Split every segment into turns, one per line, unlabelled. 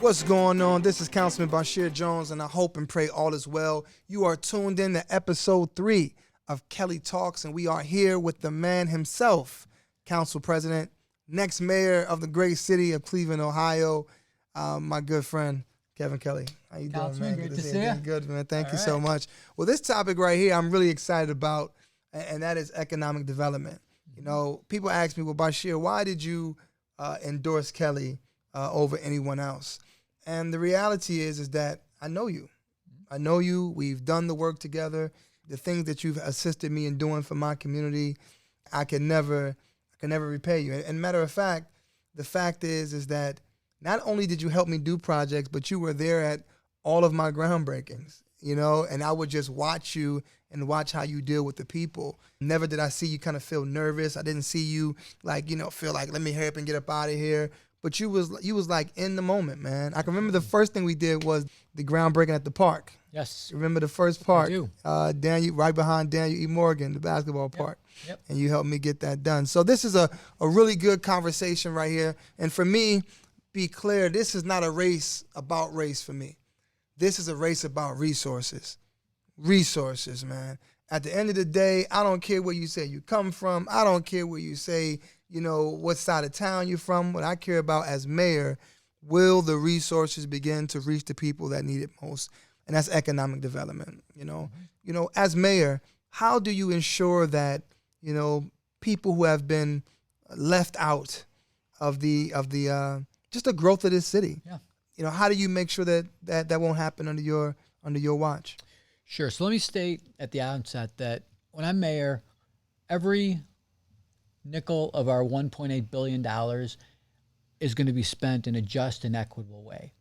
What's going on? This is Councilman Bashir Jones, and I hope and pray all is well. You are tuned in to episode 3 of Kelley Talks, and we are here with the man himself, Council President, next mayor of the great city of Cleveland, Ohio, my good friend, Kevin Kelley. How you doing, man?
Great to see you.
Good, man. Thank you so much. Well, this topic right here, I'm really excited about, and that is economic development. You know, people ask me, well, Bashir, why did you endorse Kelley over anyone else? And the reality is that I know you. I know you. We've done the work together. The things that you've assisted me in doing for my community, I can never repay you. And matter of fact, the fact is that not only did you help me do projects, but you were there at all of my groundbreakings, you know, and I would just watch you and watch how you deal with the people. Never did I see you kind of feel nervous. I didn't see you feel like, let me hurry up and get up out of here. But you was like in the moment, man. I can remember the first thing we did was the groundbreaking at the park.
Yes.
Remember the first park?
I do.
Daniel, right behind Daniel E. Morgan, the basketball park.
Yep.
And you helped me get that done. So this is a really good conversation right here. And for me, be clear, this is not a race about race for me. This is a race about resources. Resources, man. At the end of the day, I don't care where you say you come from. I don't care where you say, you know, what side of town you're from. What I care about as mayor, will the resources begin to reach the people that need it most? And that's economic development, you know.
Mm-hmm.
You know, as mayor, how do you ensure that, you know, people who have been left out of the just the growth of this city?
Yeah.
You know, how do you make sure that won't happen under your watch?
Sure. So let me state at the outset that when I'm mayor, every nickel of our $1.8 billion is going to be spent in a just and equitable way.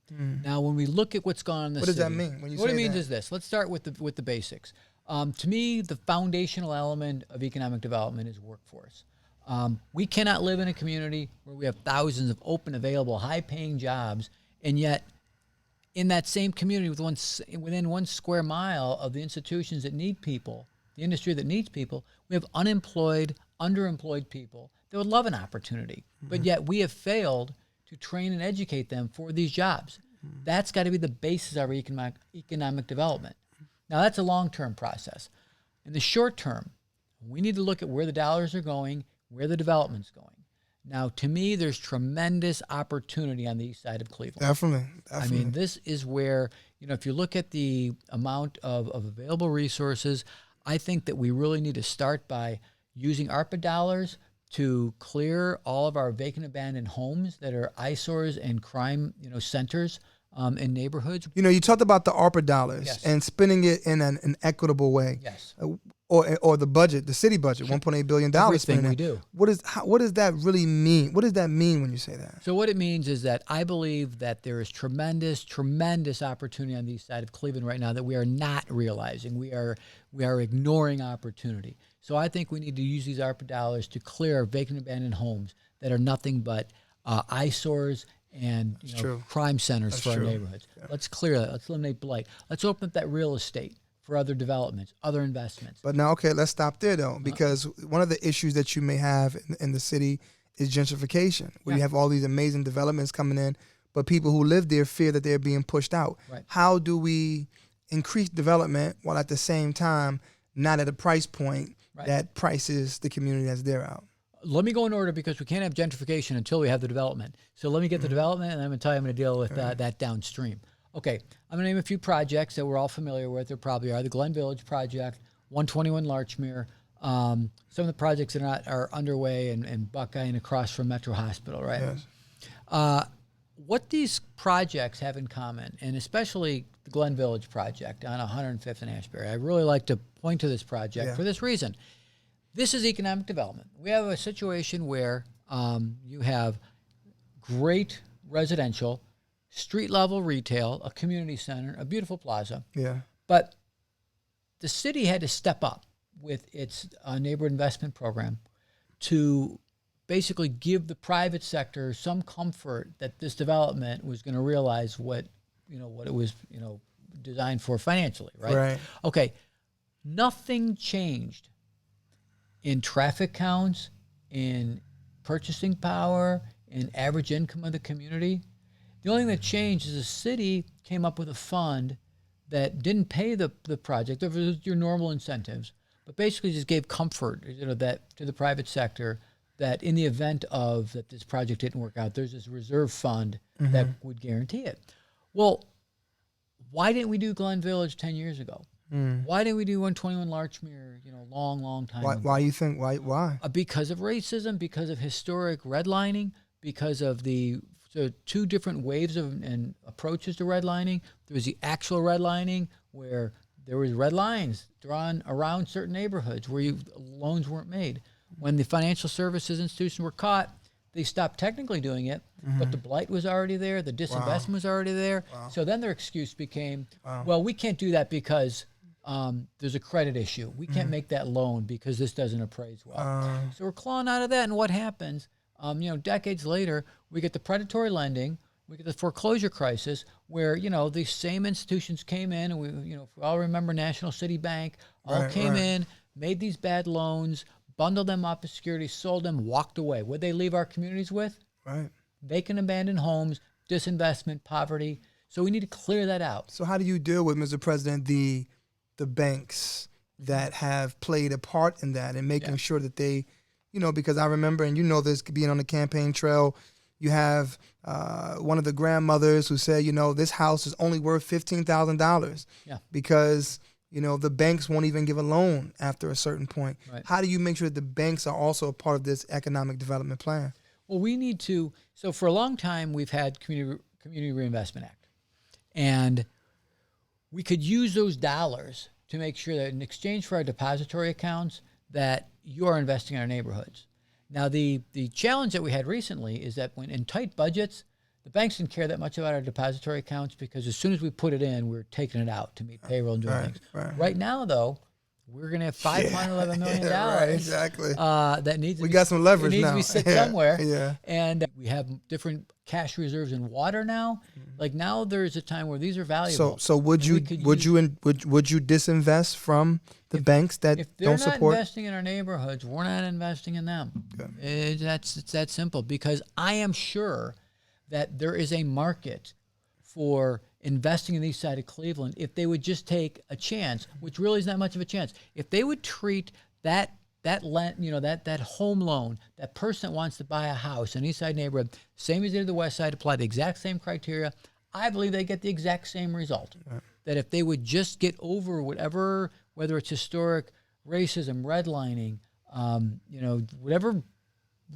Now, when we look at what's going on in the
What
city,
does that mean when you say
what it means
that?
is this. Let's start with the basics. To me, the foundational element of economic development is workforce. We cannot live in a community where we have thousands of open, available, high-paying jobs, and yet in that same community within 1 square mile of the institutions that need people, the industry that needs people, we have unemployed, underemployed people that would love an opportunity. But yet we have failed to train and educate them for these jobs. That's got to be the basis of our economic development. Now, that's a long-term process. In the short term, we need to look at where the dollars are going, where the development's going. Now, to me, there's tremendous opportunity on the east side of Cleveland.
Definitely.
I mean, this is where, you know, if you look at the amount of available resources, I think that we really need to start by using ARPA dollars to clear all of our vacant abandoned homes that are eyesores and crime, you know, centers in neighborhoods.
You know, you talked about the ARPA dollars
Yes.
and spending it in an equitable way.
Yes.
Or the budget, the city budget, $1.8 billion.
Everything we do.
What does that really mean? What does that mean when you say that?
So what it means is that I believe that there is tremendous opportunity on the east side of Cleveland right now that we are not realizing. We are ignoring opportunity. So I think we need to use these ARPA dollars to clear vacant abandoned homes that are nothing but eyesores and crime centers for our neighborhoods. Yeah. Let's clear that. Let's eliminate blight. Let's open up that real estate for other developments, other investments.
But now, okay, let's stop there though, because one of the issues that you may have in the city is gentrification, where you have all these amazing developments coming in, but people who live there fear that they're being pushed out.
Right.
How do we increase development while at the same time not at a price point that prices the community that's there out?
Let me go in order because we can't have gentrification until we have the development. So let me get the development, and I'm going to tell you I'm going to deal with that downstream. Okay, I'm going to name a few projects that we're all familiar with. There probably are. The Glen Village project, 121 Larchmere, some of the projects that are underway in Buckeye and across from Metro Hospital, right? Yes. What these projects have in common, and especially the Glen Village project on 105th and Ashbury, I really like to point to this project for this reason. This is economic development. We have a situation where you have great residential, street-level retail, a community center, a beautiful plaza. Yeah. But the city had to step up with its neighborhood investment program to basically give the private sector some comfort that this development was going to realize what it was, designed for financially, right?
Right.
Okay. Nothing changed in traffic counts, in purchasing power, in average income of the community. The only thing that changed is the city came up with a fund that didn't pay the project. There was your normal incentives, but basically just gave comfort, that to the private sector, that in the event of that this project didn't work out, there's this reserve fund that would guarantee it. Well, why didn't we do Glen Village 10 years ago? Why didn't we do 121 Larchmere, long time ago?
Why you think, why?
Because of racism, because of historic redlining, because of the two different waves and approaches to redlining. There was the actual redlining where there was red lines drawn around certain neighborhoods where loans weren't made. When the financial services institutions were caught, they stopped technically doing it, but the blight was already there, the disinvestment was already there. So then their excuse became, well, we can't do that because there's a credit issue. We can't make that loan because this doesn't appraise well. So we're clawing out of that, and what happens? Decades later, we get the predatory lending, we get the foreclosure crisis, where these same institutions came in, and we all remember National City Bank, came in, made these bad loans, bundled them up as security, sold them, walked away. What they leave our communities with?
Right.
Vacant, abandoned homes, disinvestment, poverty. So we need to clear that out.
So how do you deal with, Mr. President, the banks that have played a part in that and making sure that they, because I remember, and this being on the campaign trail, you have one of the grandmothers who said, this house is only worth $15,000 because the banks won't even give a loan after a certain point. Right. How do you make sure that the banks are also a part of this economic development plan?
Well, we need to. So for a long time, we've had Community Reinvestment Act, and we could use those dollars to make sure that in exchange for our depository accounts, that you are investing in our neighborhoods. Now, the challenge that we had recently is that when in tight budgets, the banks didn't care that much about our depository accounts because as soon as we put it in, we're taking it out to meet payroll and doing things. Right now, though, we're going to have $511 million.
Right, exactly.
That needs.
We got some leverage now.
It needs to be sit somewhere.
Yeah.
And we have different cash reserves in water now. Like now, there's a time where these are valuable.
So would you disinvest from the banks that don't support?
If they're not investing in our neighborhoods, we're not investing in them. It's that simple. Because I am sure that there is a market for investing in the east side of Cleveland if they would just take a chance, which really is not much of a chance. If they would treat that home loan, that person that wants to buy a house in an east side neighborhood, same as they did the west side, apply the exact same criteria, I believe they get the exact same result. Right. That if they would just get over whatever, whether it's historic racism, redlining, whatever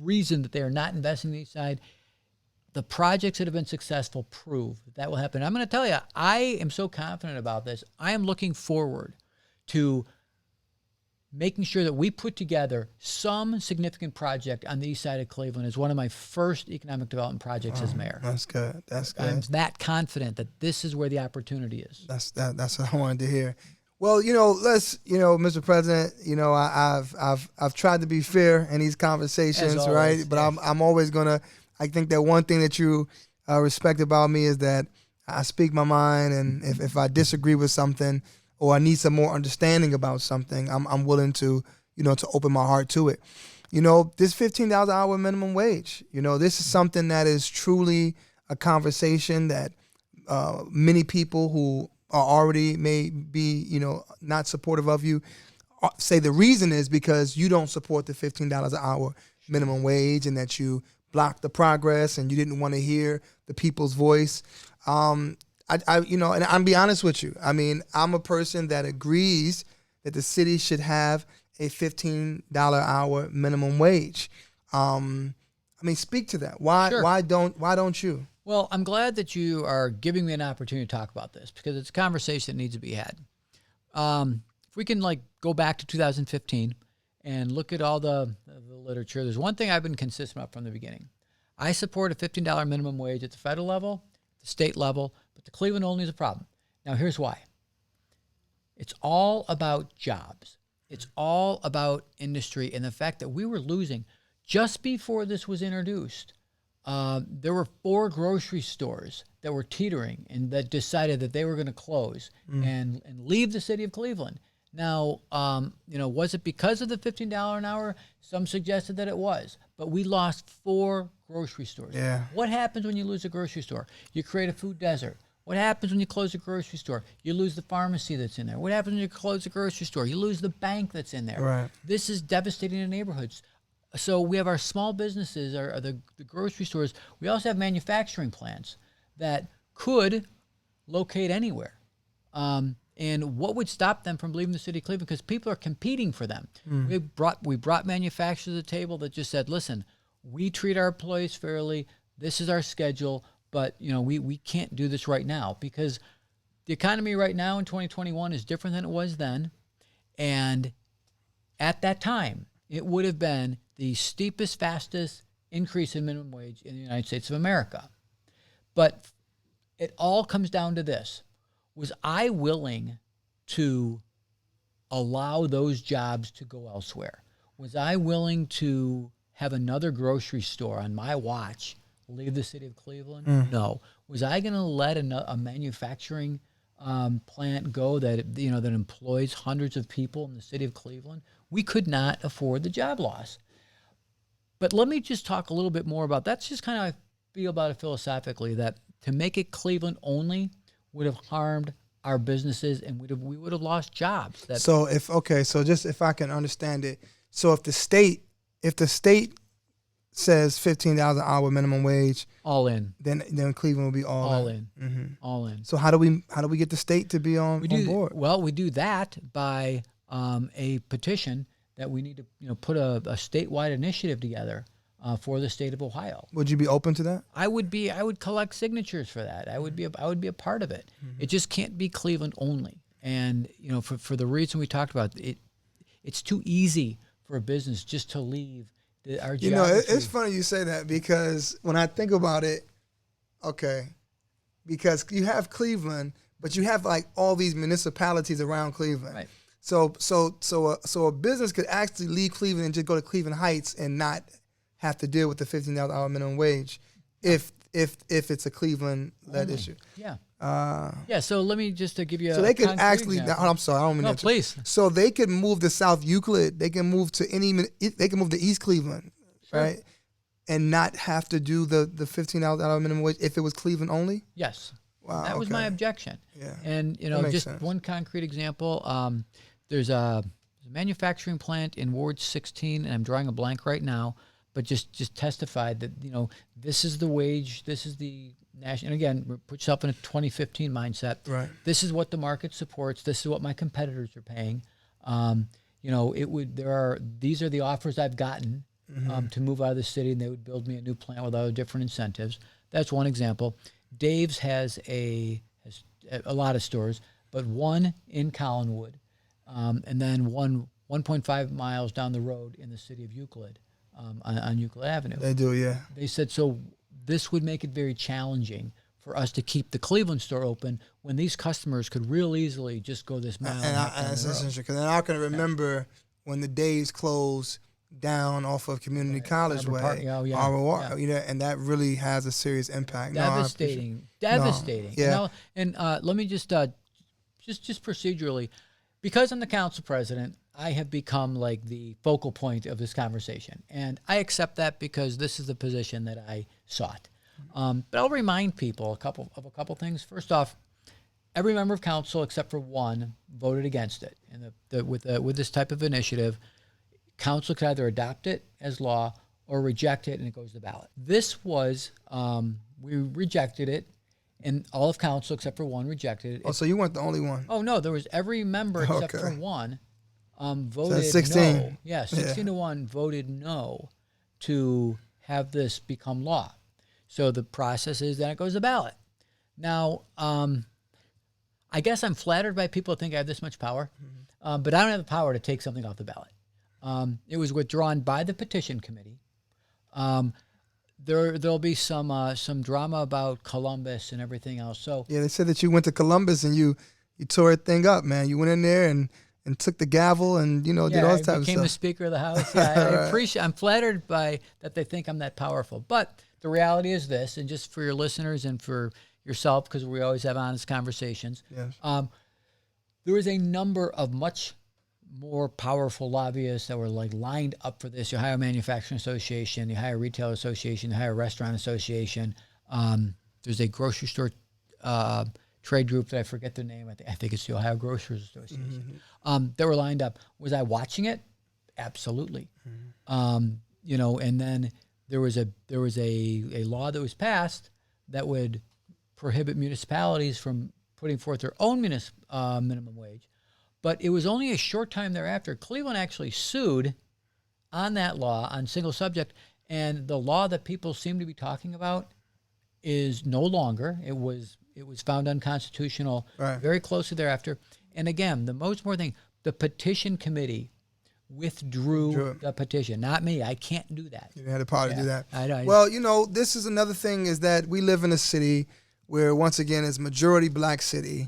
reason that they are not investing in the east side, the projects that have been successful prove that will happen. I'm going to tell you, I am so confident about this. I am looking forward to making sure that we put together some significant project on the east side of Cleveland as one of my first economic development projects as mayor.
That's good. That's good.
I'm that confident that this is where the opportunity is.
That's what I wanted to hear. Well, Mr. President, I've tried to be fair in these conversations,
always,
right? But I'm always gonna. I think that one thing that you respect about me is that I speak my mind, and if I disagree with something or I need some more understanding about something, I'm willing to to open my heart to it. This $15 an hour minimum wage. This is something that is truly a conversation that many people who are already may be not supportive of you say the reason is because you don't support the $15 an hour minimum wage and that you block the progress and you didn't want to hear the people's voice. And I'll be honest with you. I mean, I'm a person that agrees that the city should have a $15 an hour minimum wage. Speak to that. Why?
Sure.
Why don't you?
Well, I'm glad that you are giving me an opportunity to talk about this because it's a conversation that needs to be had. If we can go back to 2015 and look at all the literature, there's one thing I've been consistent about from the beginning. I support a $15 minimum wage at the federal level, the state level, but the Cleveland only is a problem. Now, here's why. It's all about jobs. It's all about industry and the fact that we were losing. Just before this was introduced, there were 4 grocery stores that were teetering and that decided that they were going to close and leave the city of Cleveland. Now, was it because of the $15 an hour? Some suggested that it was, but we lost 4 grocery stores.
Yeah.
What happens when you lose a grocery store? You create a food desert. What happens when you close a grocery store? You lose the pharmacy that's in there. What happens when you close a grocery store? You lose the bank that's in there.
Right.
This is devastating to neighborhoods. So we have our small businesses, the grocery stores. We also have manufacturing plants that could locate anywhere. And what would stop them from leaving the city of Cleveland? Because people are competing for them. We brought manufacturers to the table that just said, listen, we treat our employees fairly. This is our schedule, but we can't do this right now because the economy right now in 2021 is different than it was then. And at that time, it would have been the steepest, fastest increase in minimum wage in the United States of America. But it all comes down to this. Was I willing to allow those jobs to go elsewhere? Was I willing to have another grocery store on my watch leave the city of Cleveland? No. Was I going to let a manufacturing plant go that that employs hundreds of people in the city of Cleveland? We could not afford the job loss. But let me just talk a little bit more about that's just kind of how I feel about it philosophically, that to make it Cleveland only would have harmed our businesses and we would have lost jobs.
So if I can understand it, so if the state says $15 an hour minimum wage,
all in,
then Cleveland will be all in.
Mm-hmm. All in.
So how do we get the state to be on board?
Well, we do that by a petition that we need to put a statewide initiative together for the state of Ohio.
Would you be open to that?
I would collect signatures for that. I would be a part of it. Mm-hmm. It just can't be Cleveland only. And for the reason we talked about, it's too easy for a business just to leave our geography.
It's funny you say that because when I think about it, because you have Cleveland, but you have like all these municipalities around Cleveland. Right. So a business could actually leave Cleveland and just go to Cleveland Heights and not have to deal with the $15 an hour minimum wage if it's a Cleveland-led issue.
Yeah. So let me just give you.
So they could actually. I'm sorry, I don't mean.
No, please.
So they could move to South Euclid. They can move to They can move to East Cleveland, sure, right, and not have to do the $15 an hour minimum wage if it was Cleveland only.
Yes.
Wow.
That was my objection.
Yeah.
And just sense. One concrete example. There's a manufacturing plant in Ward 16, and I'm drawing a blank right now, but just testified that this is the wage, this is the national. And again, put yourself in a 2015 mindset.
Right.
This is what the market supports. This is what my competitors are paying. These are the offers I've gotten to move out of the city, and they would build me a new plant with other different incentives. That's one example. Dave's has a lot of stores, but one in Collinwood, and then 1.5 miles down the road in the city of Euclid. On Euclid Avenue.
They do, yeah.
They said, so this would make it very challenging for us to keep the Cleveland store open when these customers could real easily just go this mile.
And that's interesting, because I can remember when the Days closed down off of Community College Way, and that really has a serious impact.
Devastating.
Yeah.
And let me just procedurally, because I'm the council president, I have become like the focal point of this conversation. And I accept that because this is the position that I sought. But I'll remind people of a couple things. First off, every member of council except for one voted against it. And with this type of initiative, council could either adopt it as law or reject it, and it goes to the ballot. This was, we rejected it, and all of council except for one rejected it.
Oh, so you weren't the only one?
Oh, no, there was every member except for one. Voted
16.
no. Yeah, 16 to 1 voted no to have this become law. So the process is then it goes to ballot. Now, I guess I'm flattered by people who think I have this much power, but I don't have the power to take something off the ballot. It was withdrawn by the petition committee. There'll be some drama about Columbus and everything else. So
yeah, they said that you went to Columbus and you tore a thing up, man. You went in there and took the gavel and did all this type of stuff.
Became the Speaker of the House. Yeah, I appreciate. I'm flattered by that they think I'm that powerful. But the reality is this, and just for your listeners and for yourself, because we always have honest conversations.
Yes.
There is a number of much more powerful lobbyists that were like lined up for this. The Ohio Manufacturing Association, the Ohio Retail Association, the Ohio Restaurant Association. There's a grocery store trade group that I forget their name. I think it's the Ohio Grocers Association. That were lined up. Was I watching it? Absolutely. You know, and then there was a law that was passed that would prohibit municipalities from putting forth their own minimum wage. But it was only a short time thereafter. Cleveland actually sued on that law on single subject, and the law that people seem to be talking about is no longer. It was found unconstitutional very closely thereafter. And again, the most important thing, the petition committee withdrew the petition. Not me. I can't do that.
You had the power to do that.
I
well, you know, this is another thing is that we live in a city where, once again, it's majority black city.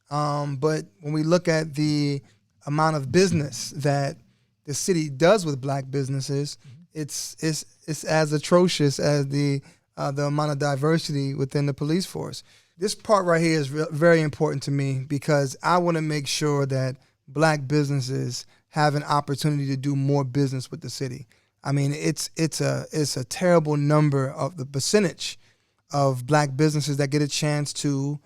But when we look at the amount of business that the city does with black businesses, it's as atrocious as the amount of diversity within the police force. This part right here is very important to me because I want to make sure that black businesses have an opportunity to do more business with the city. I mean, it's a terrible number of the percentage of black businesses that get a chance to,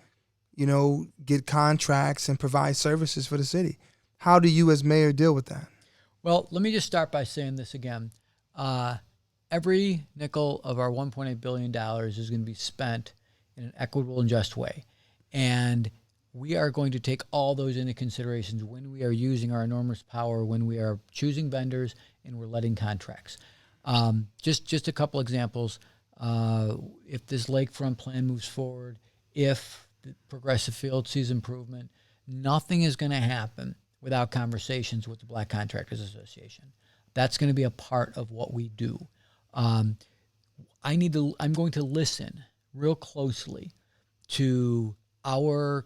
you know, get contracts and provide services for the city. How do you as mayor deal with that?
Well, let me just start by saying this again. Every nickel of our $1.8 billion is going to be spent in an equitable and just way. And we are going to take all those into considerations when we are using our enormous power, when we are choosing vendors and we're letting contracts. Just a couple examples. If this lakefront plan moves forward, if the Progressive Field sees improvement, nothing is going to happen without conversations with the Black Contractors Association. That's going to be a part of what we do. I'm going to listen real closely to our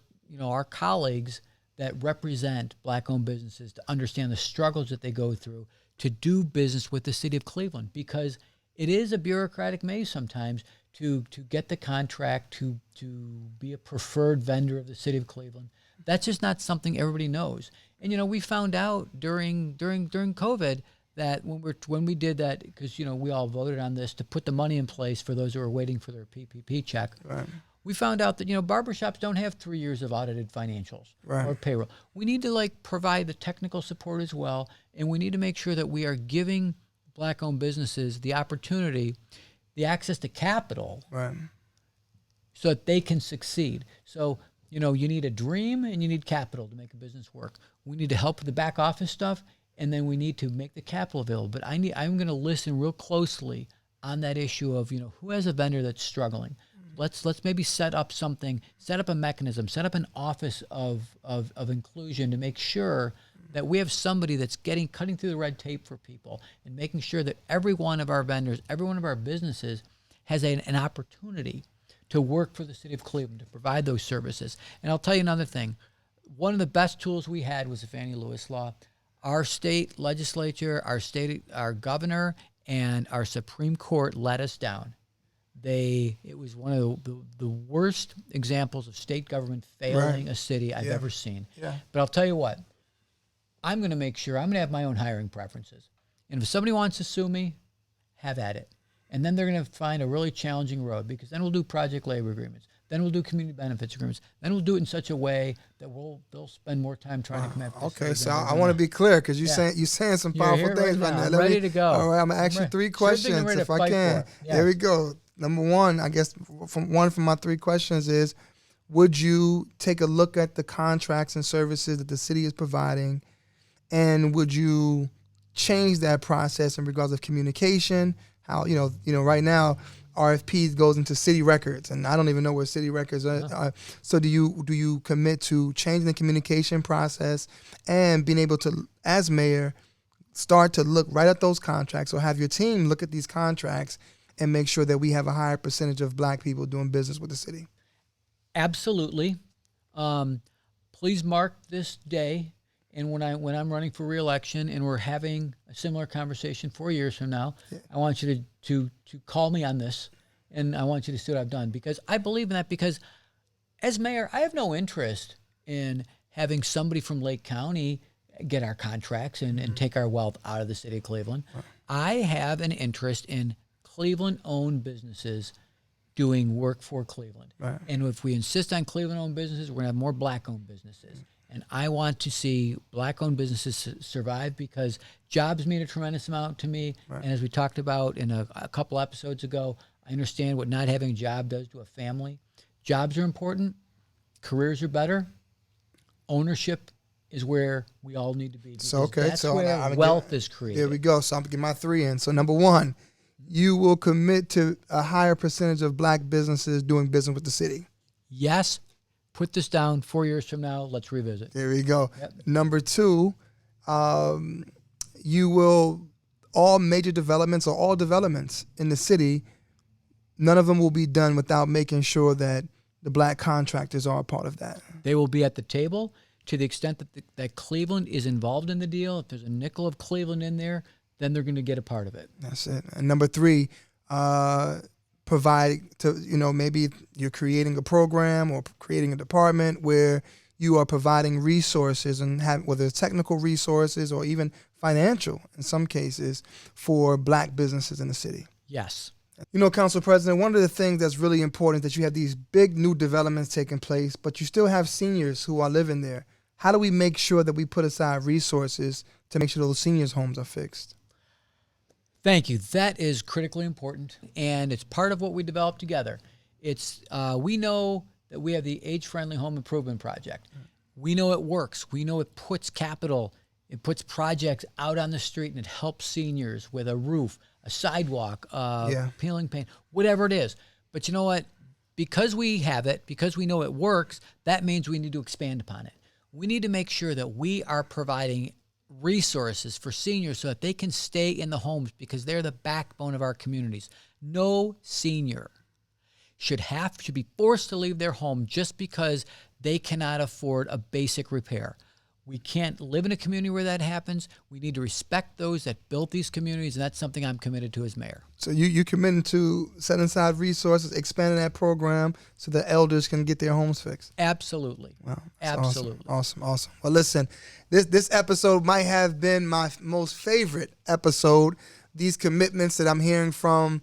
colleagues that represent black-owned businesses to understand the struggles that they go through to do business with the city of Cleveland, because it is a bureaucratic maze sometimes to get the contract, to be a preferred vendor of the city of Cleveland. That's just not something everybody knows. And, you know, we found out during COVID that when we did that, because, you know, we all voted on this to put the money in place for those who are waiting for their PPP check. Right. We found out that, you know, barbershops don't have 3 years of audited financials or payroll. We need to provide the technical support as well, and we need to make sure that we are giving black-owned businesses the opportunity, the access to capital, so that they can succeed. So, you know, you need a dream and you need capital to make a business work. We need to help with the back office stuff, and then we need to make the capital available. But I'm going to listen real closely on that issue of, you know, who has a vendor that's struggling. Let's maybe set up a mechanism, set up an office of inclusion to make sure that we have somebody that's cutting through the red tape for people and making sure that every one of our vendors, every one of our businesses has an opportunity to work for the city of Cleveland, to provide those services. And I'll tell you another thing. One of the best tools we had was the Fannie Lewis law. Our state legislature, our governor, and our Supreme Court let us down. It was one of the worst examples of state government failing a city I've ever seen. Yeah. But I'll tell you what, I'm going to make sure I'm going to have my own hiring preferences. And if somebody wants to sue me, have at it. And then they're going to find a really challenging road, because then we'll do project labor agreements. Then we'll do community benefits agreements. Then we'll do it in such a way that they'll spend more time trying to come after.
Okay, so I want to be clear, because you're saying some powerful things right now.
I'm ready to go.
All right, I'm going to ask you 3 questions if I can. Here we go. Number one, I guess from my 3 questions is, would you take a look at the contracts and services that the city is providing, and would you change that process in regards of communication? How, you know, right now RFPs goes into city records, and I don't even know where city records are. So do you commit to changing the communication process and being able to, as mayor, start to look right at those contracts, or have your team look at these contracts and make sure that we have a higher percentage of black people doing business with the city? Absolutely.
Please mark this day. And when I'm running for re-election and we're having a similar conversation 4 years from now, I want you to call me on this, and I want you to see what I've done, because I believe in that. Because as mayor, I have no interest in having somebody from Lake County get our contracts and take our wealth out of the city of Cleveland. I have an interest in Cleveland-owned businesses doing work for Cleveland.
Right.
And if we insist on Cleveland-owned businesses, we're going to have more black-owned businesses. And I want to see black-owned businesses survive because jobs mean a tremendous amount to me.
Right.
And as we talked about in a couple episodes ago, I understand what not having a job does to a family. Jobs are important. Careers are better. Ownership is where we all need to be.
So,
that's where wealth is created.
There we go. So I'm going to get my 3 in. So number 1, you will commit to a higher percentage of black businesses doing business with the city.
Yes. Put this down 4 years from now. Let's revisit.
There we go.
Yep.
Number 2, you will, all major developments or all developments in the city, none of them will be done without making sure that the black contractors are a part of that.
They will be at the table to the extent that that Cleveland is involved in the deal. If there's a nickel of Cleveland in there, then they're going to get a part of it.
That's it. And number 3, provide to, maybe you're creating a program or creating a department where you are providing resources and whether it's technical resources or even financial in some cases for black businesses in the city.
Yes.
Council President, one of the things that's really important is that you have these big new developments taking place, but you still have seniors who are living there. How do we make sure that we put aside resources to make sure those seniors' homes are fixed?
Thank you. That is critically important, and it's part of what we developed together. It's we know that we have the age-friendly home improvement project. We know it works. We know it puts capital, it puts projects out on the street, and it helps seniors with a roof, a sidewalk, peeling paint, whatever it is. But you know what? Because we have it, because we know it works, that means we need to expand upon it. We need to make sure that we are providing resources for seniors so that they can stay in the homes because they're the backbone of our communities. No senior should be forced to leave their home just because they cannot afford a basic repair. We can't live in a community where that happens. We need to respect those that built these communities, and that's something I'm committed to as mayor.
So you committed to setting aside resources, expanding that program so that elders can get their homes fixed?
Absolutely.
Wow.
Absolutely.
Awesome. Well, listen, this episode might have been my most favorite episode. These commitments that I'm hearing from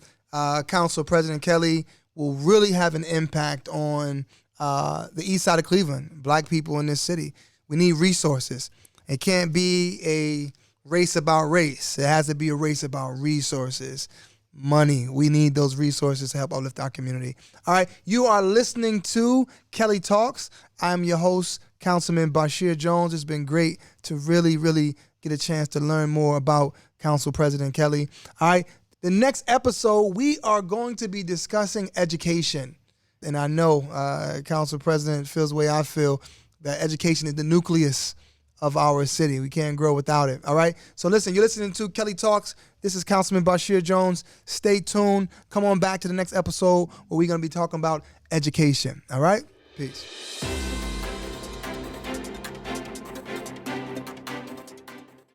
Council President Kelley will really have an impact on the east side of Cleveland, black people in this city. We need resources. It can't be a race about race. It has to be a race about resources, money. We need those resources to help uplift our community. All right, you are listening to Kelley Talks. I'm your host, Councilman Bashir Jones. It's been great to really, really get a chance to learn more about Council President Kelley. All right, the next episode, we are going to be discussing education. And I know Council President feels the way I feel, that education is the nucleus of our city. We can't grow without it. All right? So listen, you're listening to Kelley Talks. This is Councilman Bashir Jones. Stay tuned. Come on back to the next episode where we're going to be talking about education. All right? Peace.